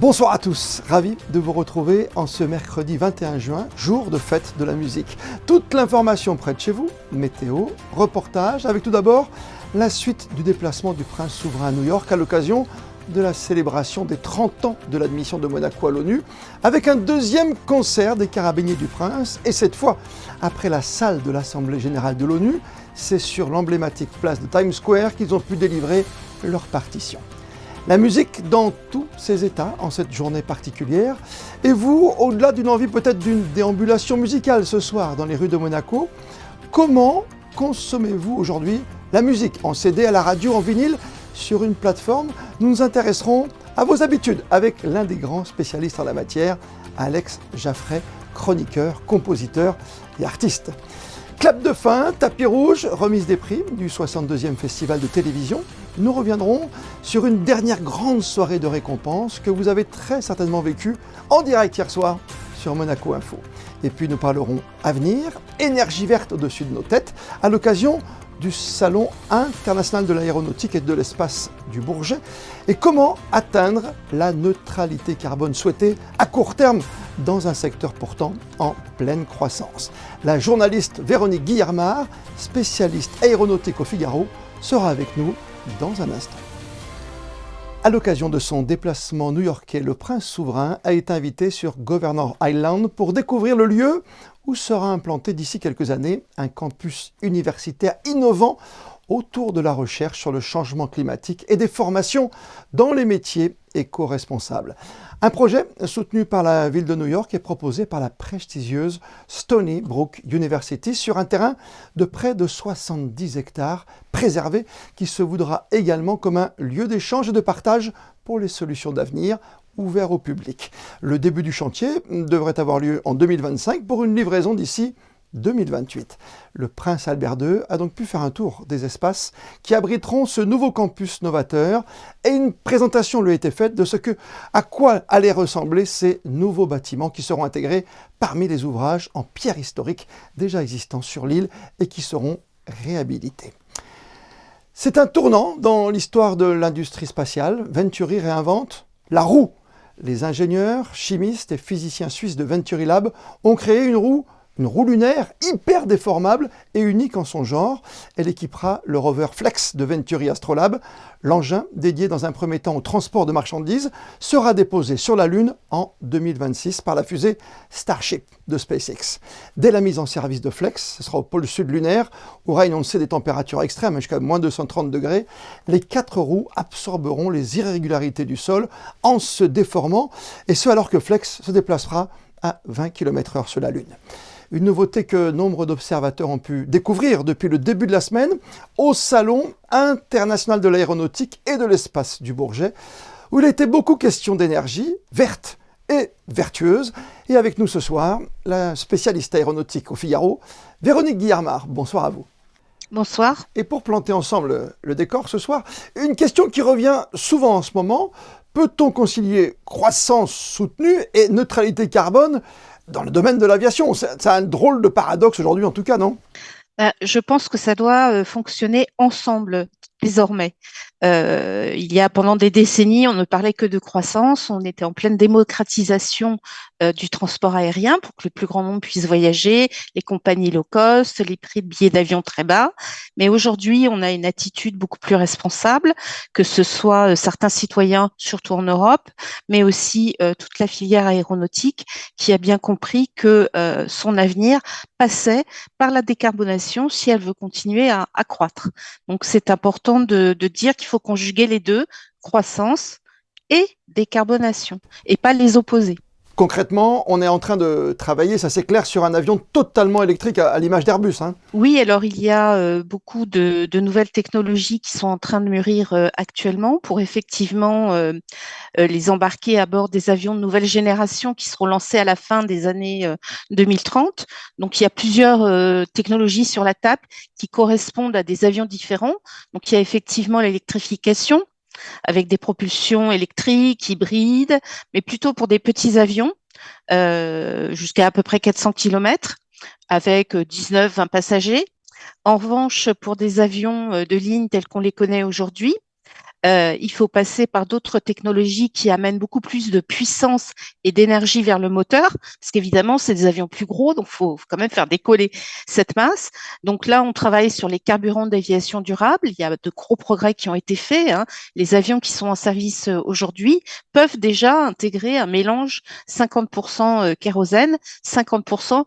Bonsoir à tous, ravi de vous retrouver en ce mercredi 21 juin, jour de fête de la musique. Toute l'information près de chez vous, météo, reportage, avec tout d'abord la suite du déplacement du prince souverain à New York à l'occasion de la célébration des 30 ans de l'admission de Monaco à l'ONU, avec un deuxième concert des Carabiniers du Prince, et cette fois, après la salle de l'Assemblée Générale de l'ONU, c'est sur l'emblématique place de Times Square qu'ils ont pu délivrer leur partition. La musique dans tous ses états en cette journée particulière. Et vous, au-delà d'une envie peut-être d'une déambulation musicale ce soir dans les rues de Monaco, comment consommez-vous aujourd'hui la musique en CD, à la radio, en vinyle, sur une plateforme? Nous nous intéresserons à vos habitudes avec l'un des grands spécialistes en la matière, Alex Jaffray, chroniqueur, compositeur et artiste. Clap de fin, tapis rouge, remise des prix du 62e festival de télévision. Nous reviendrons sur une dernière grande soirée de récompense que vous avez très certainement vécue en direct hier soir sur Monaco Info. Et puis nous parlerons avenir, énergie verte au-dessus de nos têtes, à l'occasion du Salon international de l'aéronautique et de l'espace du Bourget, et comment atteindre la neutralité carbone souhaitée à court terme dans un secteur pourtant en pleine croissance. La journaliste Véronique Guillermard, spécialiste aéronautique au Figaro, sera avec nous dans un instant. À l'occasion de son déplacement new-yorkais, le prince souverain a été invité sur Governor Island pour découvrir le lieu où sera implanté d'ici quelques années un campus universitaire innovant autour de la recherche sur le changement climatique et des formations dans les métiers éco-responsables. Un projet soutenu par la ville de New York et proposé par la prestigieuse Stony Brook University sur un terrain de près de 70 hectares préservé qui se voudra également comme un lieu d'échange et de partage pour les solutions d'avenir ouvert au public. Le début du chantier devrait avoir lieu en 2025 pour une livraison d'ici 2028. Le prince Albert II a donc pu faire un tour des espaces qui abriteront ce nouveau campus novateur et une présentation lui a été faite de à quoi allaient ressembler ces nouveaux bâtiments qui seront intégrés parmi les ouvrages en pierre historique déjà existants sur l'île et qui seront réhabilités. C'est un tournant dans l'histoire de l'industrie spatiale. Venturi réinvente la roue. Les ingénieurs, chimistes et physiciens suisses de Venturi Lab ont créé une roue lunaire hyper déformable et unique en son genre. Elle équipera le rover Flex de Venturi Astrolab. L'engin, dédié dans un premier temps au transport de marchandises, sera déposé sur la Lune en 2026 par la fusée Starship de SpaceX. Dès la mise en service de Flex, ce sera au pôle sud lunaire, où règne, on le sait, des températures extrêmes, jusqu'à moins 230 degrés. Les 4 roues absorberont les irrégularités du sol en se déformant, et ce alors que Flex se déplacera à 20 km/h sur la Lune. Une nouveauté que nombre d'observateurs ont pu découvrir depuis le début de la semaine au Salon international de l'aéronautique et de l'espace du Bourget, où il était beaucoup question d'énergie verte et vertueuse. Et avec nous ce soir, la spécialiste aéronautique au Figaro, Véronique Guillermard. Bonsoir à vous. Bonsoir. Et pour planter ensemble le décor ce sour, une question qui revient souvent en ce moment. Peut-on concilier croissance soutenue et neutralité carbone dans le domaine de l'aviation? C'est un drôle de paradoxe aujourd'hui en tout cas, non? Je pense que ça doit fonctionner ensemble désormais. Il y a pendant des décennies, on ne parlait que de croissance, on était en pleine démocratisation du transport aérien pour que le plus grand nombre puisse voyager, les compagnies low cost, les prix de billets d'avion très bas. Mais aujourd'hui, on a une attitude beaucoup plus responsable, que ce soit certains citoyens, surtout en Europe, mais aussi toute la filière aéronautique qui a bien compris que son avenir passait par la décarbonation si elle veut continuer à croître. Donc, c'est important de dire qu'il faut conjuguer les deux, croissance et décarbonation, et pas les opposer. Concrètement, on est en train de travailler, ça c'est clair, sur un avion totalement électrique à l'image d'Airbus. Oui, alors il y a beaucoup de nouvelles technologies qui sont en train de mûrir actuellement pour effectivement les embarquer à bord des avions de nouvelle génération qui seront lancés à la fin des années 2030. Donc il y a plusieurs technologies sur la table qui correspondent à des avions différents. Donc il y a effectivement l'électrification avec des propulsions électriques, hybrides, mais plutôt pour des petits avions jusqu'à à peu près 400 km avec 19-20 passagers. En revanche, pour des avions de ligne tels qu'on les connaît aujourd'hui, il faut passer par d'autres technologies qui amènent beaucoup plus de puissance et d'énergie vers le moteur, parce qu'évidemment, c'est des avions plus gros, donc il faut quand même faire décoller cette masse. Donc là, on travaille sur les carburants d'aviation durable. Il y a de gros progrès qui ont été faits, hein. Les avions qui sont en service aujourd'hui peuvent déjà intégrer un mélange 50% kérosène, 50%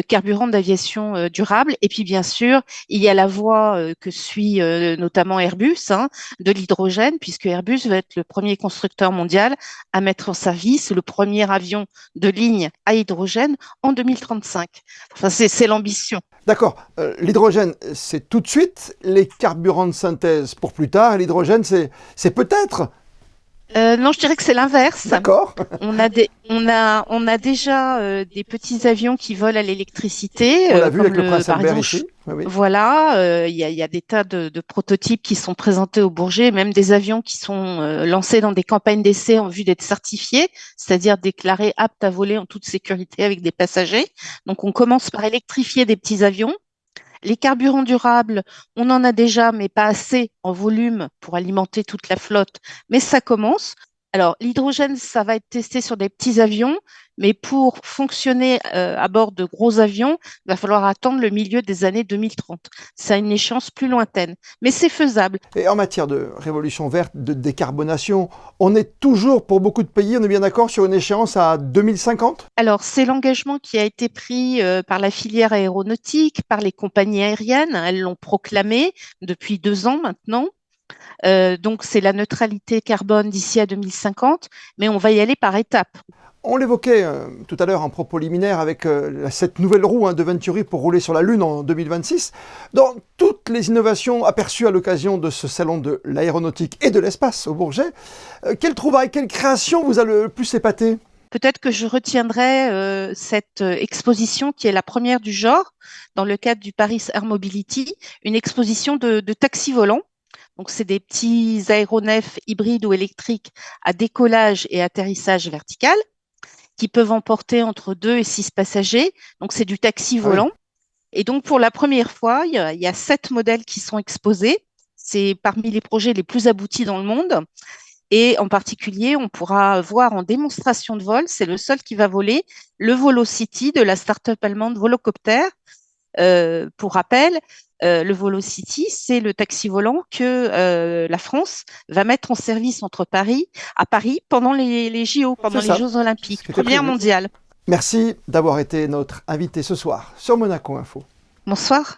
carburant d'aviation durable. Et puis, bien sûr, il y a la voie que suit notamment Airbus, hein, de l'hydrogène, puisque Airbus va être le premier constructeur mondial à mettre en service le premier avion de ligne à hydrogène en 2035. Enfin, c'est l'ambition. D'accord, l'hydrogène, c'est tout de suite, les carburants de synthèse pour plus tard, et l'hydrogène, c'est peut-être. Non, je dirais que c'est l'inverse. D'accord. On a déjà des petits avions qui volent à l'électricité. On l'a vu comme avec le Prince par Albert exemple, ici. Oui, oui. voilà, il y a des tas de prototypes qui sont présentés au Bourget, même des avions qui sont lancés dans des campagnes d'essai en vue d'être certifiés, c'est-à-dire déclarés aptes à voler en toute sécurité avec des passagers. Donc, on commence par électrifier des petits avions. Les carburants durables, on en a déjà, mais pas assez en volume pour alimenter toute la flotte, mais ça commence. Alors, l'hydrogène, ça va être testé sur des petits avions, mais pour fonctionner à bord de gros avions, il va falloir attendre le milieu des années 2030. Ça a une échéance plus lointaine, mais c'est faisable. Et en matière de révolution verte, de décarbonation, on est toujours, pour beaucoup de pays, on est bien d'accord, sur une échéance à 2050 ? Alors, c'est l'engagement qui a été pris par la filière aéronautique, par les compagnies aériennes. Elles l'ont proclamé depuis 2 ans maintenant. Donc, c'est la neutralité carbone d'ici à 2050, mais on va y aller par étapes. On l'évoquait tout à l'heure en propos liminaire avec cette nouvelle roue de Venturi pour rouler sur la Lune en 2026. Dans toutes les innovations aperçues à l'occasion de ce salon de l'aéronautique et de l'espace au Bourget, quelle trouvaille, quelle création vous a le plus épaté ? Peut-être que je retiendrai cette exposition qui est la première du genre dans le cadre du Paris Air Mobility, une exposition de taxis volants. Donc, c'est des petits aéronefs hybrides ou électriques à décollage et atterrissage vertical qui peuvent emporter entre 2 et 6 passagers. Donc, c'est du taxi volant. Oui. Et donc, pour la première fois, il y a 7 modèles qui sont exposés. C'est parmi les projets les plus aboutis dans le monde. Et en particulier, on pourra voir en démonstration de vol, c'est le seul qui va voler, le Volocity de la start-up allemande Volocopter. Pour rappel, le Volocity, c'est le taxi volant que la France va mettre en service à Paris pendant les JO, pendant les Jeux Olympiques, première mondiale. Merci d'avoir été notre invité ce soir sur Monaco Info. Bonsoir.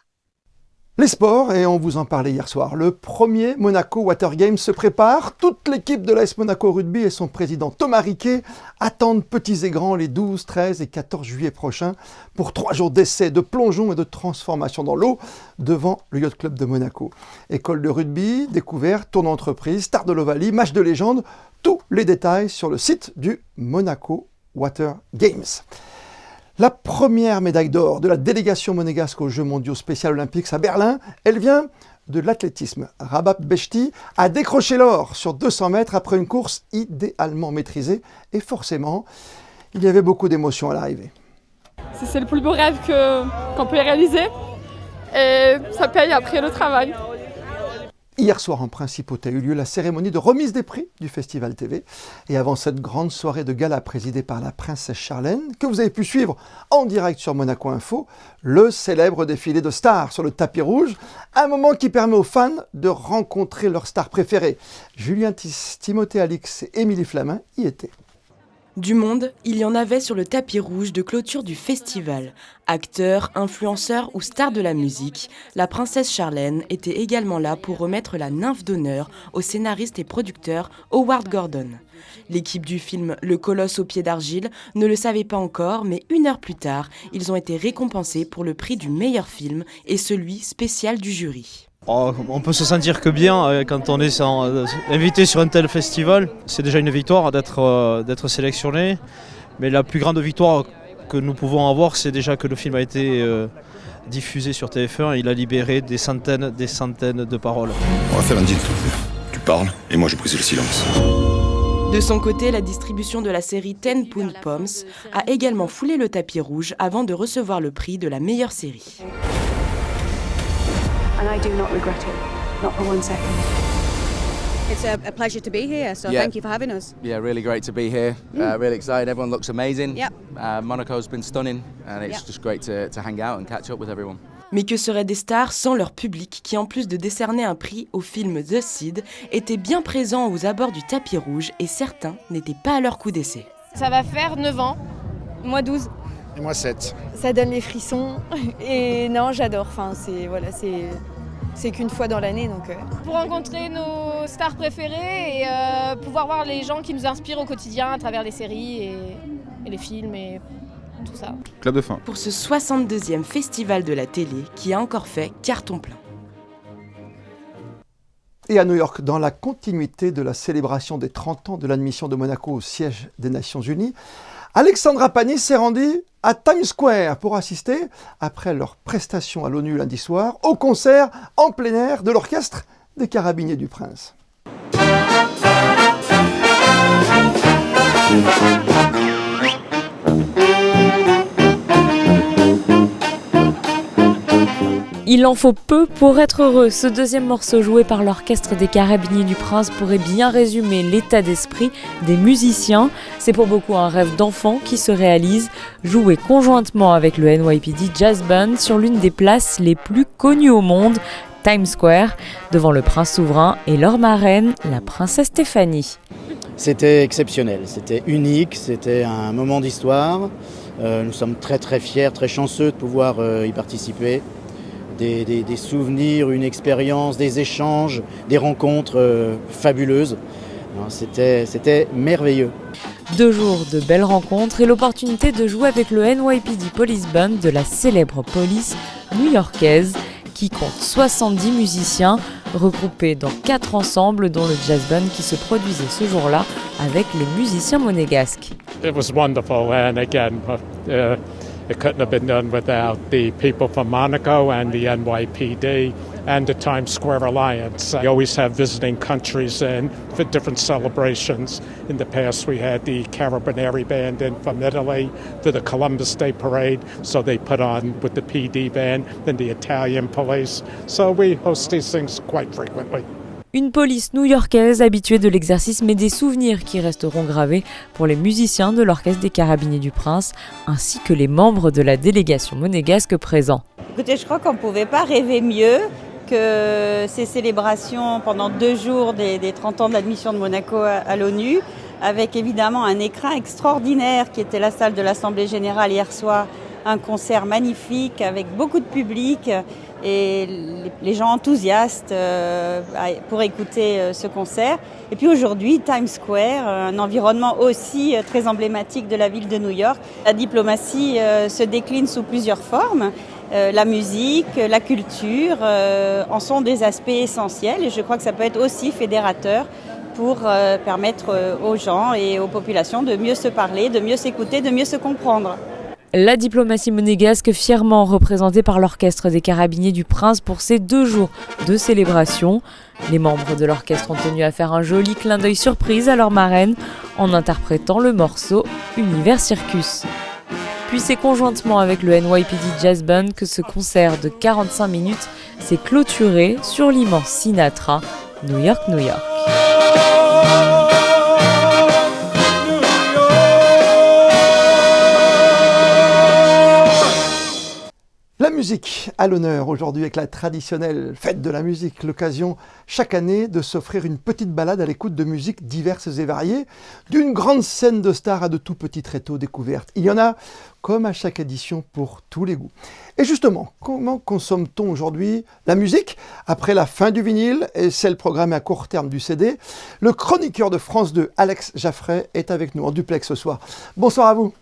Les sports, et on vous en parlait hier soir, le premier Monaco Water Games se prépare. Toute l'équipe de l'AS Monaco Rugby et son président Thomas Riquet attendent petits et grands les 12, 13 et 14 juillet prochains pour 3 jours d'essais, de plongeon et de transformation dans l'eau devant le Yacht Club de Monaco. École de rugby, découverte, tour d'entreprise, star de l'Ovalie, match de légende, tous les détails sur le site du Monaco Water Games. La première médaille d'or de la délégation monégasque aux Jeux mondiaux spécial olympiques à Berlin, elle vient de l'athlétisme. Rabab Bechti a décroché l'or sur 200 mètres après une course idéalement maîtrisée. Et forcément, il y avait beaucoup d'émotions à l'arrivée. C'est le plus beau rêve qu'on peut réaliser. Et ça paye après le travail. Hier soir, en principauté, a eu lieu la cérémonie de remise des prix du Festival TV. Et avant cette grande soirée de gala présidée par la princesse Charlène, que vous avez pu suivre en direct sur Monaco Info, le célèbre défilé de stars sur le tapis rouge, un moment qui permet aux fans de rencontrer leurs stars préférées. Julien Timothée Alix et Émilie Flamin y étaient. Du monde, il y en avait sur le tapis rouge de clôture du festival. Acteurs, influenceurs ou stars de la musique, la princesse Charlène était également là pour remettre la nymphe d'honneur au scénariste et producteur Howard Gordon. L'équipe du film Le Colosse aux pieds d'argile ne le savait pas encore, mais 1 heure plus tard, ils ont été récompensés pour le prix du meilleur film et celui spécial du jury. On peut se sentir que bien quand on est invité sur un tel festival. C'est déjà une victoire d'être sélectionné. Mais la plus grande victoire que nous pouvons avoir, c'est déjà que le film a été diffusé sur TF1 et il a libéré des centaines de paroles. On va faire un deal. Tu parles et moi je brise le silence. De son côté, la distribution de la série Ten Pound Poms a également foulé le tapis rouge avant de recevoir le prix de la meilleure série. And I do not regret it, not for one second. it's a pleasure to be here, so Yeah. thank you for having us. Yeah, really great to be here. Really excited. Everyone looks amazing. Yep. Monaco's been stunning, and it's Yep. just great to hang out and catch up with everyone. Mais que seraient des stars sans leur public qui, en plus de décerner un prix au film The Seed, étaient bien présents aux abords du tapis rouge et certains n'étaient pas à leur coup d'essai. Ça va faire 9 ans. Moi 12. Et moi 7. Ça donne les frissons et non, j'adore. Enfin, c'est qu'une fois dans l'année donc. Pour rencontrer nos stars préférées et pouvoir voir les gens qui nous inspirent au quotidien à travers les séries et les films et tout ça. Club de fin. Pour ce 62e festival de la télé qui a encore fait carton plein. Et à New York, dans la continuité de la célébration des 30 ans de l'admission de Monaco au siège des Nations Unies, Alexandra Pani s'est rendue à Times Square pour assister, après leur prestation à l'ONU lundi soir, au concert en plein air de l'orchestre des Carabiniers du Prince. Il en faut peu pour être heureux. Ce deuxième morceau joué par l'orchestre des Carabiniers du Prince pourrait bien résumer l'état d'esprit des musiciens. C'est pour beaucoup un rêve d'enfant qui se réalise, joué conjointement avec le NYPD Jazz Band sur l'une des places les plus connues au monde, Times Square, devant le prince souverain et leur marraine, la princesse Stéphanie. C'était exceptionnel, c'était unique, c'était un moment d'histoire. Nous sommes très très fiers, très chanceux de pouvoir y participer. Des souvenirs, une expérience, des échanges, des rencontres fabuleuses. C'était merveilleux. 2 jours de belles rencontres et l'opportunité de jouer avec le NYPD Police Band de la célèbre police new-yorkaise qui compte 70 musiciens regroupés dans 4 ensembles dont le jazz band qui se produisait ce jour-là avec les musiciens monégasques. It was wonderful and again it couldn't have been done without the people from Monaco and the NYPD and the Times Square Alliance. We always have visiting countries in for different celebrations. In the past, we had the Carabinieri Band in from Italy for the Columbus Day Parade, so they put on with the PD band, then the Italian police. So we host these things quite frequently. Une police new-yorkaise habituée de l'exercice, mais des souvenirs qui resteront gravés pour les musiciens de l'orchestre des Carabiniers du Prince, ainsi que les membres de la délégation monégasque présents. Écoutez, je crois qu'on ne pouvait pas rêver mieux que ces célébrations pendant 2 jours des 30 ans de l'admission de Monaco à l'ONU, avec évidemment un écrin extraordinaire qui était la salle de l'Assemblée Générale hier soir, un concert magnifique avec beaucoup de public et les gens enthousiastes pour écouter ce concert. Et puis aujourd'hui, Times Square, un environnement aussi très emblématique de la ville de New York. La diplomatie se décline sous plusieurs formes. La musique, la culture en sont des aspects essentiels et je crois que ça peut être aussi fédérateur pour permettre aux gens et aux populations de mieux se parler, de mieux s'écouter, de mieux se comprendre. La diplomatie monégasque fièrement représentée par l'orchestre des Carabiniers du Prince pour ces 2 jours de célébration. Les membres de l'orchestre ont tenu à faire un joli clin d'œil surprise à leur marraine en interprétant le morceau Univers Circus. Puis c'est conjointement avec le NYPD Jazz Band que ce concert de 45 minutes s'est clôturé sur l'immense Sinatra, New York, New York. La musique à l'honneur aujourd'hui avec la traditionnelle fête de la musique, l'occasion chaque année de s'offrir une petite balade à l'écoute de musiques diverses et variées, d'une grande scène de stars à de tout petits tréteaux découvertes. Il y en a, comme à chaque édition, pour tous les goûts. Et justement, comment consomme-t-on aujourd'hui la musique après la fin du vinyle et celle programmée à court terme du CD? Le chroniqueur de France 2, Alex Jaffray, est avec nous en duplex ce soir. Bonsoir à vous.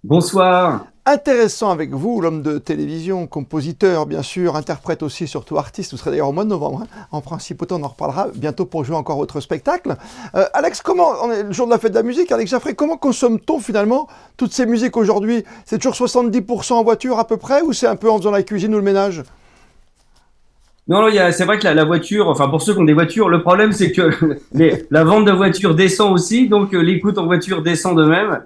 Bonsoir. Intéressant avec vous, l'homme de télévision, compositeur bien sûr, interprète aussi, surtout artiste. Vous serez d'ailleurs au mois de novembre, hein. En principauté, on en reparlera bientôt pour jouer encore votre spectacle. Alex, on est le jour de la fête de la musique, Alex Jaffray, comment consomme-t-on finalement toutes ces musiques aujourd'hui? C'est toujours 70% en voiture à peu près, ou c'est un peu en faisant la cuisine ou le ménage? Non, c'est vrai que la voiture, enfin pour ceux qui ont des voitures, le problème c'est que la vente de voitures descend aussi, donc l'écoute en voiture descend de même.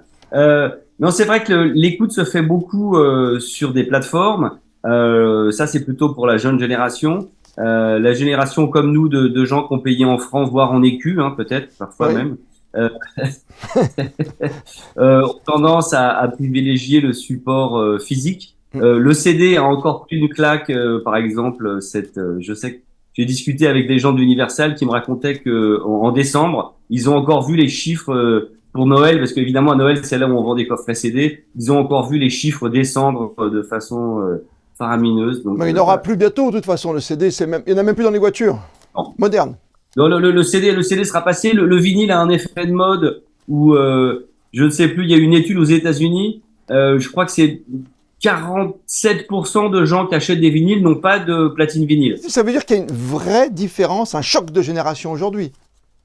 Non, c'est vrai que l'écoute se fait beaucoup sur des plateformes. Ça, c'est plutôt pour la jeune génération. la génération comme nous de gens qui ont payé en francs, voire en écus, hein, peut-être, parfois même, ont tendance à privilégier le support physique. Le CD a encore pris une claque, par exemple, je sais que j'ai discuté avec des gens d'Universal qui me racontaient que en décembre, ils ont encore vu les chiffres pour Noël, parce qu'évidemment à Noël c'est là où on vend des coffrets CD. Ils ont encore vu les chiffres descendre de façon faramineuse. Donc, mais il n'y en aura plus bientôt de toute façon. Le CD, il n'y en a même plus dans les voitures modernes. Non, le CD sera passé. Le vinyle a un effet de mode où je ne sais plus. Il y a une étude aux États-Unis. Je crois que c'est 47% de gens qui achètent des vinyles n'ont pas de platine vinyle. Ça veut dire qu'il y a une vraie différence, un choc de génération aujourd'hui.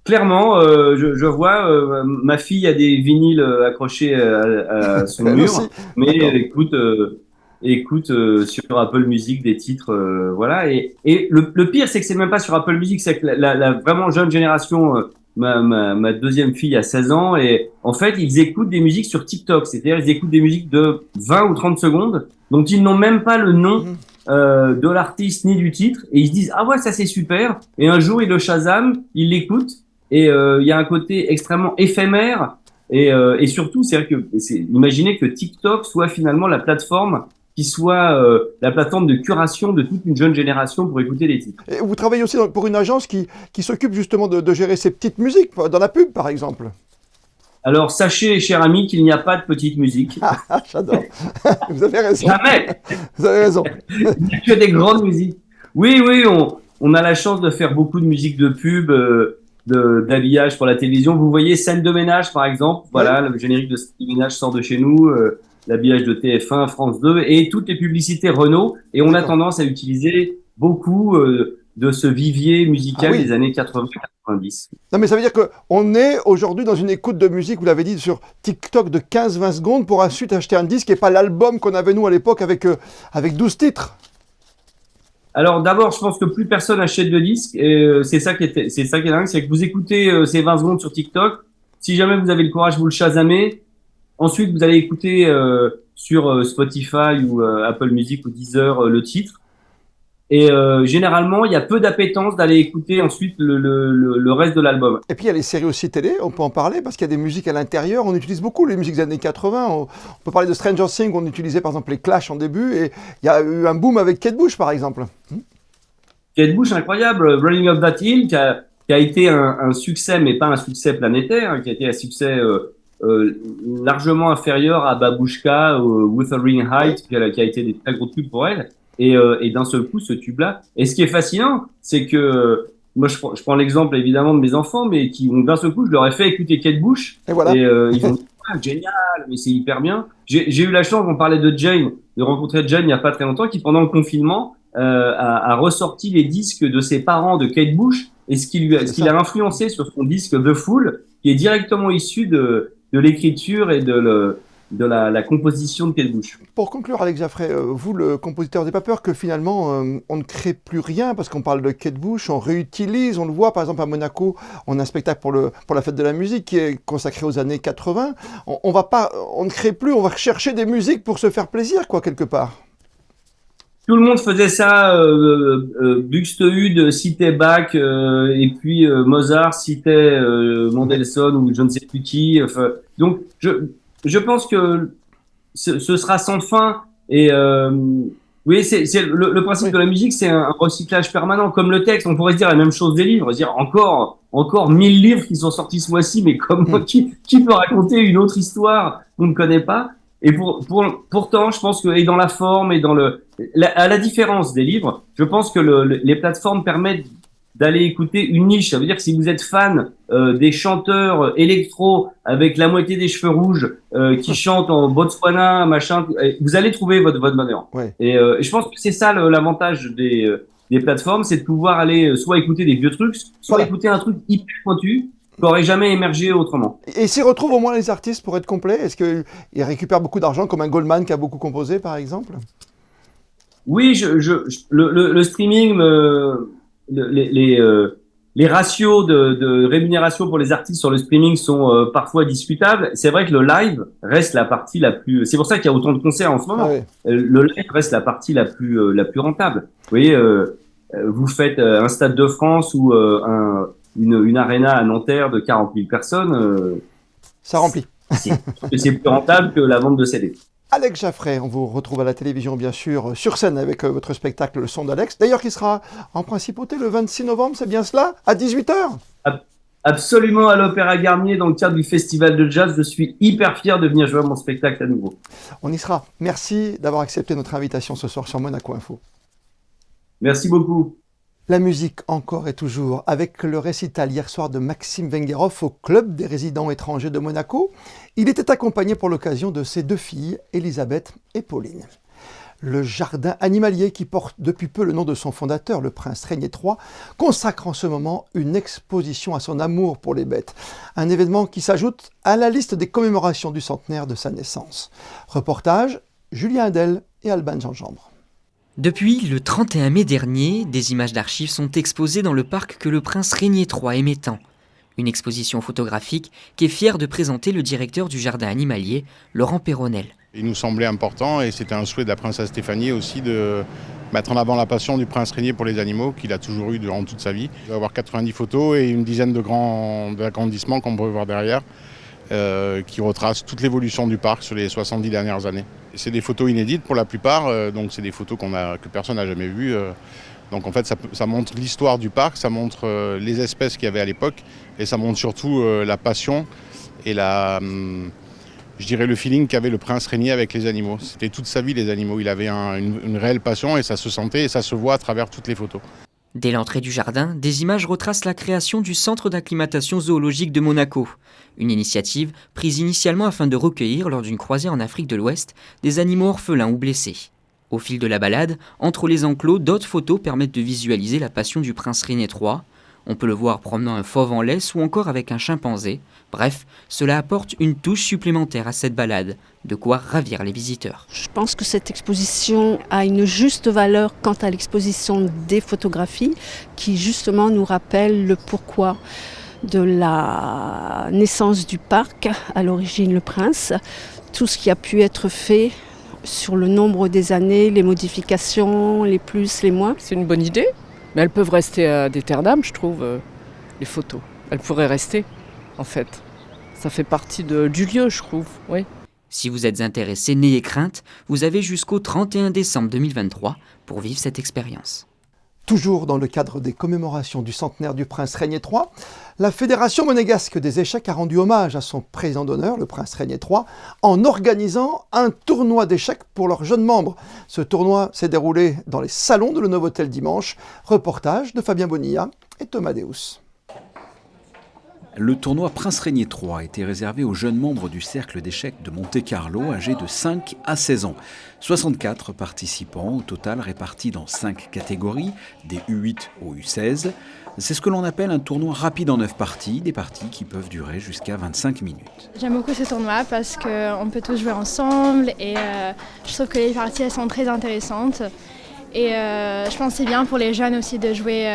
Clairement, je vois, ma fille a des vinyles accrochés à son mur, mais écoute sur Apple Music des titres, voilà. Et le pire, c'est que c'est même pas sur Apple Music, c'est que la vraiment jeune génération, ma deuxième fille a 16 ans, et en fait, ils écoutent des musiques sur TikTok, c'est-à-dire ils écoutent des musiques de 20 ou 30 secondes, dont ils n'ont même pas le nom de l'artiste ni du titre, et ils se disent ah ouais, ça c'est super, et un jour ils le Shazam, ils l'écoutent, et il y a un côté extrêmement éphémère, et surtout, imaginez que TikTok soit finalement la plateforme qui soit la plateforme de curation de toute une jeune génération pour écouter les titres. Et vous travaillez aussi pour une agence qui s'occupe justement de gérer ces petites musiques, dans la pub par exemple. Alors sachez, cher ami, qu'il n'y a pas de petite musique. J'adore. Vous avez raison. Jamais. Vous avez raison. Il n'y a que des grandes musiques. Oui, on a la chance de faire beaucoup de musique de pub, d'habillage pour la télévision. Vous voyez Scène de ménage par exemple. Voilà, le générique de Scène de ménage sort de chez nous. L'habillage de TF1, France 2 et toutes les publicités Renault. Et on a tendance à utiliser beaucoup de ce vivier musical des années 80-90. Non mais ça veut dire qu'on est aujourd'hui dans une écoute de musique, vous l'avez dit, sur TikTok de 15-20 secondes pour ensuite acheter un disque et pas l'album qu'on avait nous à l'époque avec 12 titres. Alors d'abord, je pense que plus personne achète de disques. C'est ça qui est dingue, c'est que vous écoutez ces 20 secondes sur TikTok. Si jamais vous avez le courage, vous le chasamez. Ensuite, vous allez écouter sur Spotify ou Apple Music ou Deezer le titre. Et généralement, il y a peu d'appétence d'aller écouter ensuite le reste de l'album. Et puis il y a les séries aussi télé, on peut en parler parce qu'il y a des musiques à l'intérieur. On utilise beaucoup les musiques des années 80. On peut parler de Stranger Things, on utilisait par exemple les Clash en début. Et il y a eu un boom avec Kate Bush par exemple. Kate Bush, incroyable. Running Up That Hill, qui a été un succès, mais pas un succès planétaire, hein, qui a été un succès largement inférieur à Babushka ou Wuthering Heights, qui a été des très gros tubes pour elle. Et d'un seul coup, ce tube-là. Et ce qui est fascinant, c'est que moi, je prends l'exemple évidemment de mes enfants, mais qui d'un seul coup, je leur ai fait écouter Kate Bush. Et voilà. Et ils ont dit génial, mais c'est hyper bien. J'ai eu la chance, on parlait de Jane, de rencontrer Jane il n'y a pas très longtemps, qui pendant le confinement a ressorti les disques de ses parents de Kate Bush et ce qui l'a influencé sur son disque The Fool, qui est directement issu de l'écriture et de la composition de Kate Bush. Pour conclure, Alex Jaffray, vous, le compositeur, n'avez pas peur que finalement on ne crée plus rien parce qu'on parle de Kate Bush, on réutilise, on le voit par exemple à Monaco, on a un spectacle pour la fête de la musique qui est consacré aux années 80. On ne crée plus, on va chercher des musiques pour se faire plaisir, quoi, quelque part. Tout le monde faisait ça, Buxtehude citait Bach, et puis Mozart citait Mendelssohn ou je ne sais plus qui. Enfin, donc, je pense que ce sera sans fin. Et oui, c'est le principe de la musique, c'est un recyclage permanent, comme le texte. On pourrait se dire la même chose des livres, dire encore 1000 livres qui sont sortis ce mois-ci, mais qui peut raconter une autre histoire qu'on ne connaît pas? Et pourtant, je pense que, et dans la forme et à la différence des livres, je pense que les plateformes permettent d'aller écouter une niche. Ça veut dire que si vous êtes fan des chanteurs électro avec la moitié des cheveux rouges qui chantent en Botswana, machin, vous allez trouver votre bonheur. Ouais. Et je pense que c'est ça l'avantage des plateformes, c'est de pouvoir aller soit écouter des vieux trucs, soit écouter un truc hyper pointu qui n'aurait jamais émergé autrement. Et s'ils retrouvent au moins les artistes pour être complets, est-ce qu'ils récupèrent beaucoup d'argent comme un Goldman qui a beaucoup composé par exemple? Oui, le streaming, les ratios de rémunération pour les artistes sur le streaming sont parfois discutables. C'est vrai que le live reste la partie la plus. C'est pour ça qu'il y a autant de concerts en ce moment. Ah ouais. Le live reste la partie la plus rentable. Vous voyez, vous faites un Stade de France ou une arena à Nanterre de 40 000 personnes. Ça remplit. C'est plus rentable que la vente de CD. Alex Jaffray, on vous retrouve à la télévision bien sûr, sur scène avec votre spectacle Le Son d'Alex, d'ailleurs qui sera en principauté le 26 novembre, c'est bien cela, à 18h? Absolument, à l'Opéra Garnier dans le cadre du Festival de Jazz. Je suis hyper fier de venir jouer mon spectacle à nouveau. On y sera. Merci d'avoir accepté notre invitation ce soir sur Monaco Info. Merci beaucoup. La musique encore et toujours, avec le récital hier soir de Maxime Vengerov au Club des résidents étrangers de Monaco. Il était accompagné pour l'occasion de ses 2 filles, Elisabeth et Pauline. Le jardin animalier, qui porte depuis peu le nom de son fondateur, le prince Régnier III, consacre en ce moment une exposition à son amour pour les bêtes. Un événement qui s'ajoute à la liste des commémorations du centenaire de sa naissance. Reportage, Julien Adel et Alban Gingembre. Depuis le 31 mai dernier, des images d'archives sont exposées dans le parc que le prince Régnier III aimait tant. Une exposition photographique qu'est fier de présenter le directeur du jardin animalier, Laurent Péronnel. Il nous semblait important, et c'était un souhait de la princesse Stéphanie aussi, de mettre en avant la passion du prince Régnier pour les animaux, qu'il a toujours eu durant toute sa vie. Il va y avoir 90 photos et une dizaine d'agrandissements qu'on peut voir derrière, qui retracent toute l'évolution du parc sur les 70 dernières années. C'est des photos inédites pour la plupart, donc c'est des photos que personne n'a jamais vues. Donc en fait ça montre l'histoire du parc, ça montre les espèces qu'il y avait à l'époque, et ça montre surtout la passion et je dirais le feeling qu'avait le prince Régnier avec les animaux. C'était toute sa vie les animaux, il avait une réelle passion, et ça se sentait et ça se voit à travers toutes les photos. Dès l'entrée du jardin, des images retracent la création du centre d'acclimatation zoologique de Monaco. Une initiative prise initialement afin de recueillir, lors d'une croisée en Afrique de l'Ouest, des animaux orphelins ou blessés. Au fil de la balade, entre les enclos, d'autres photos permettent de visualiser la passion du prince Régnier III. On peut le voir promenant un fauve en laisse ou encore avec un chimpanzé. Bref, cela apporte une touche supplémentaire à cette balade, de quoi ravir les visiteurs. Je pense que cette exposition a une juste valeur quant à l'exposition des photographies qui justement nous rappelle le pourquoi de la naissance du parc, à l'origine le prince, tout ce qui a pu être fait sur le nombre des années, les modifications, les plus, les moins. C'est une bonne idée, mais elles peuvent rester à d'Éternam, je trouve, les photos. Elles pourraient rester, en fait. Ça fait partie du lieu, je trouve, oui. Si vous êtes intéressé, n'ayez crainte, vous avez jusqu'au 31 décembre 2023 pour vivre cette expérience. Toujours dans le cadre des commémorations du centenaire du prince Régnier III, la Fédération monégasque des échecs a rendu hommage à son président d'honneur, le prince Régnier III, en organisant un tournoi d'échecs pour leurs jeunes membres. Ce tournoi s'est déroulé dans les salons de le Novotel dimanche. Reportage de Fabien Bonilla et Thomas Deus. Le tournoi Prince Régnier III était réservé aux jeunes membres du cercle d'échecs de Monte-Carlo, âgés de 5 à 16 ans. 64 participants au total répartis dans 5 catégories, des U8 au U16. C'est ce que l'on appelle un tournoi rapide en 9 parties, des parties qui peuvent durer jusqu'à 25 minutes. J'aime beaucoup ce tournoi parce qu'on peut tous jouer ensemble et je trouve que les parties elles sont très intéressantes. Et je pense que c'est bien pour les jeunes aussi de jouer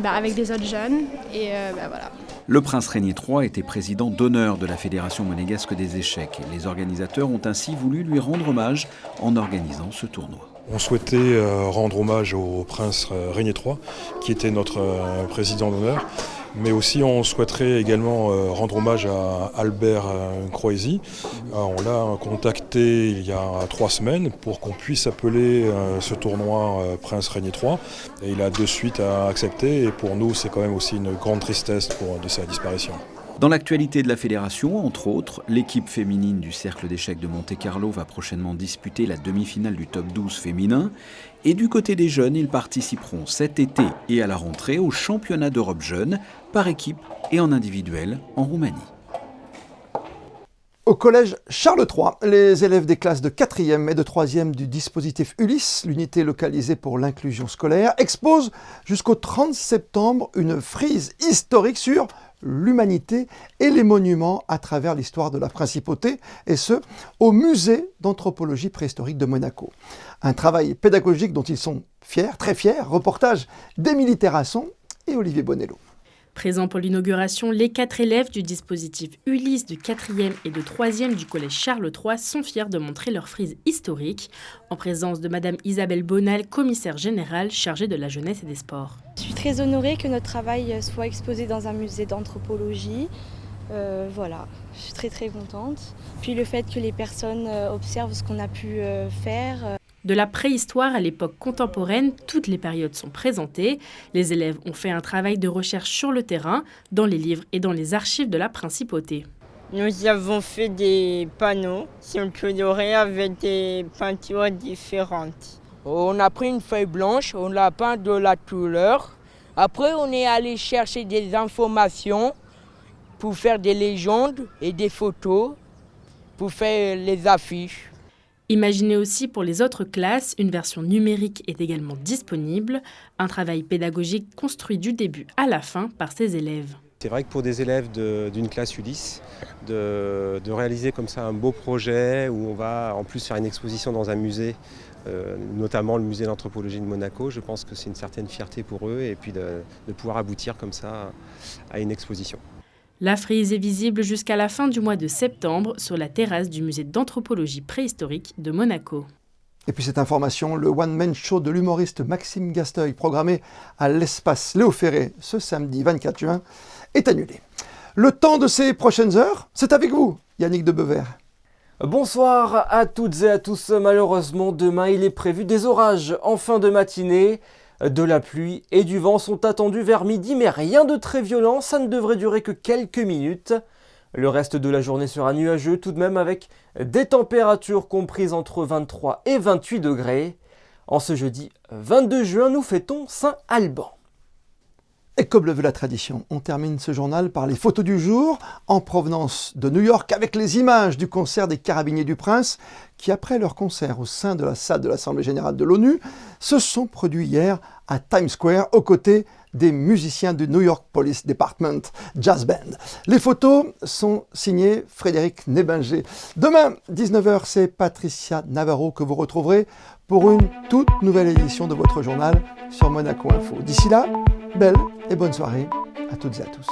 avec des autres jeunes. Et voilà. Le prince Régnier III était président d'honneur de la Fédération monégasque des échecs. Les organisateurs ont ainsi voulu lui rendre hommage en organisant ce tournoi. On souhaitait rendre hommage au prince Régnier III, qui était notre président d'honneur. Mais aussi on souhaiterait également rendre hommage à Albert Croesi. On l'a contacté il y a 3 semaines pour qu'on puisse appeler ce tournoi Prince Régnier III. Et il a de suite accepté, et pour nous c'est quand même aussi une grande tristesse de sa disparition. Dans l'actualité de la fédération, entre autres, l'équipe féminine du cercle d'échecs de Monte-Carlo va prochainement disputer la demi-finale du top 12 féminin. Et du côté des jeunes, ils participeront cet été et à la rentrée au championnat d'Europe jeunes, par équipe et en individuel en Roumanie. Au collège Charles III, les élèves des classes de 4e et de 3e du dispositif Ulysse, l'unité localisée pour l'inclusion scolaire, exposent jusqu'au 30 septembre une frise historique sur l'humanité et les monuments à travers l'histoire de la principauté, et ce, au musée d'anthropologie préhistorique de Monaco. Un travail pédagogique dont ils sont fiers, très fiers. Reportage d'Émilie Terrasson et Olivier Bonello. Présents pour l'inauguration, les 4 élèves du dispositif Ulysse de 4e et de 3e du collège Charles III sont fiers de montrer leur frise historique, en présence de Madame Isabelle Bonal, commissaire générale chargée de la jeunesse et des sports. Je suis très honorée que notre travail soit exposé dans un musée d'anthropologie. Voilà, je suis très contente. Puis le fait que les personnes observent ce qu'on a pu faire. De la préhistoire à l'époque contemporaine, toutes les périodes sont présentées. Les élèves ont fait un travail de recherche sur le terrain, dans les livres et dans les archives de la principauté. Nous avons fait des panneaux sont colorés avec des peintures différentes. On a pris une feuille blanche, on l'a peint de la couleur. Après, on est allé chercher des informations pour faire des légendes et des photos, pour faire les affiches. Imaginez aussi pour les autres classes, une version numérique est également disponible, un travail pédagogique construit du début à la fin par ces élèves. C'est vrai que pour des élèves d'une classe Ulysse, de réaliser comme ça un beau projet où on va en plus faire une exposition dans un musée, notamment le musée d'anthropologie de Monaco, je pense que c'est une certaine fierté pour eux et puis de pouvoir aboutir comme ça à une exposition. La frise est visible jusqu'à la fin du mois de septembre sur la terrasse du musée d'anthropologie préhistorique de Monaco. Et puis cette information, le one-man show de l'humoriste Maxime Gasteuil, programmé à l'espace Léo Ferré ce samedi 24 juin, est annulé. Le temps de ces prochaines heures, c'est avec vous, Yannick de Bever. Bonsoir à toutes et à tous. Malheureusement, demain, il est prévu des orages en fin de matinée. De la pluie et du vent sont attendus vers midi, mais rien de très violent, ça ne devrait durer que quelques minutes. Le reste de la journée sera nuageux tout de même avec des températures comprises entre 23 et 28 degrés. En ce jeudi 22 juin, nous fêtons Saint-Alban. Et comme le veut la tradition, on termine ce journal par les photos du jour en provenance de New York avec les images du concert des Carabiniers du Prince qui, après leur concert au sein de la salle de l'Assemblée Générale de l'ONU, se sont produits hier à Times Square aux côtés des musiciens du New York Police Department Jazz Band. Les photos sont signées Frédéric Nébinger. Demain, 19h, c'est Patricia Navarro que vous retrouverez pour une toute nouvelle édition de votre journal sur Monaco Info. D'ici là, belle et bonne soirée à toutes et à tous.